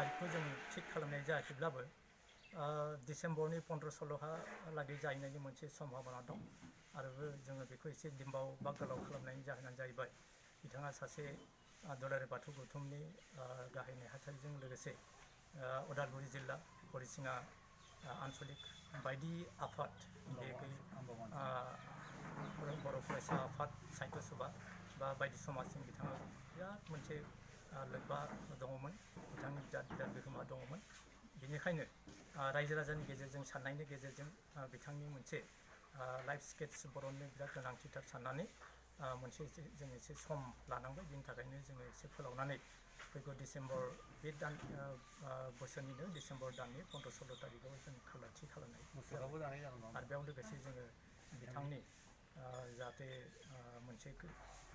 तारिखखौ जों थिग खालामनाय जायाखैब्लाबो डिसेम्बरनि 15-16हालागै जाहैनायनि मोनसे सम्भाबना दं आरो जोङो बेखौ एसे दिम्बाव बा गोलाव खालामनायनि जाहोनानो जाहैबाय बिथाङा सासे दुलाराय बाथौ गौथुमनि गाहाय नेहाथारिजों लोगोसे उदालगुरि जिल्ला हरिसिङा आन्चलिक बायदि आफाद बे बर' फरायसा आफाद साहित्य सभा बा बायदि समाजजों बिथाङा बिराद मोनसे लोब्बा दङमोन बिथांनि बिराद गोहोमा दङमोन बेनिखायनो रायजो राजानि गेजेरजों साननायनि गेजेरजों बिथांनि मोनसे लाइफ स्केट्स बर'नि बिराद गोनांथिथार साननानै मोनसे जों एसे सम लानांबाय बिनि थाखायनो जोङो एसे फोलावनानै फैगौ डिसेम्बर बे दान बोसोरनिनो डिसेम्बर दाननि 15-16 तारिखआव जों थि खालामनाय आरो बेयाव लोगोसे जोङो बिथांनि जाहाथे मोनसे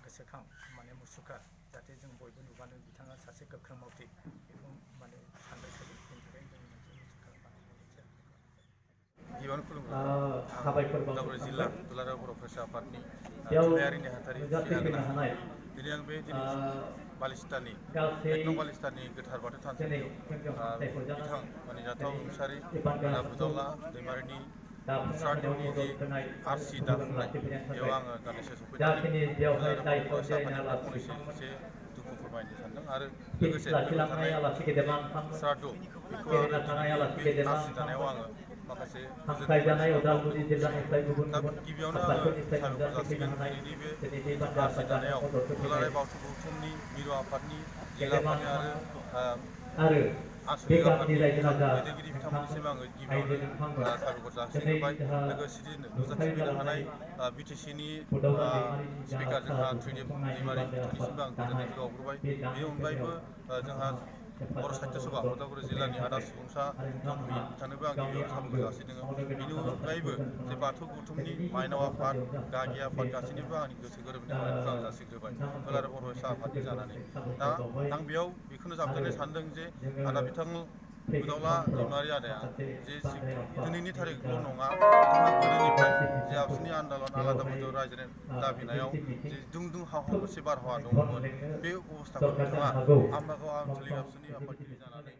गोसोखां माने मुसुखा जाहाथे जों बयबो नुबानो बिथाङा सासे गोख्रों मावथि बेखौ माने सानबाय थायो बेनि थाखाय जों मोनसे मुसुखा बानायनानै थियारि खालामनाय गिबियावनो खुलुमबाय उदालगुरि जिल्ला दुलाराय बर' फरायसा आफादनि थुनलाइयारि नेहाथारि सिरागोना दिनै आं बे बालिस्तानि 1 नं बालिस्तानि गोथार बाथौ थानसालियाव बिथां माने जाथाव रुंसारि बुदावला दैमारिनि श्राद्धनि जि आरसि दाफुंनाय बेयाव आङो दान्दिसे सफैनानै दुलाराय बर' फरायसा आफादनिफ्राय फंनैसो एसे दुखु फोरमायनो सानदों आरो लोगोसे फैबाय थानाय श्राद्ध बेखौ आरो दिनैनि बे आरसि दानायाव आङो माखासे गोजोन बायदिसिना बावनो सानदों दा गिबियावनो आङो साबायखर जासिगोन दिनैनि बे आरसि दानायाव दुलाराय बाथौ गौथुमनि मिरु आफादनि जिल्ला आफादनि आरो आनसलिक आफादनि दैदेनगिरि बिथांमोननिसिम आङो गिबियावनो साबायखर जासिग्रोबाय लोगोसे नुजाथिफैनो हानाय बिटिसिनि स्पिकार जोंहा त्रिदिप दैमारि बिथांनिसिमबो आं गोजोननायखौ बावग्रोबाय बेनि अनगायैबो जोंहा बर' साहित्य सभा उदालगुरि जिल्लानि आदा सुबुंसा दंफैयो बिथांनोबो आं गिबियावनो साबायखर जासिदों बेनि अनगायैबो जे बाथौ गौथुमनि माइनाव आफाद गागि आफाद गासैनिबो आंनि गोसो गोरबोनि हामलायनायखौ आं जासिग्रोबाय दुलाराय बर' फरायसा आफादनि जानानै दा आं बेयाव बेखौनो जाबदेरनो सानदों जे आदा बिथां बुदावला दैमारि आदाया जे दिनैनि थारिखल' नङा बिथाङा गोदोनिफ्राय जे आबसुनि आन्दलन आलादा बदल रायजो दाबिनायाव जे दुं दुं हाव हाव मोनसे बारहावा दङमोन बे अबस्थाखौ बिथाङा आम्बागाव आनसलिक आबसुनि आफादगिरि जानानै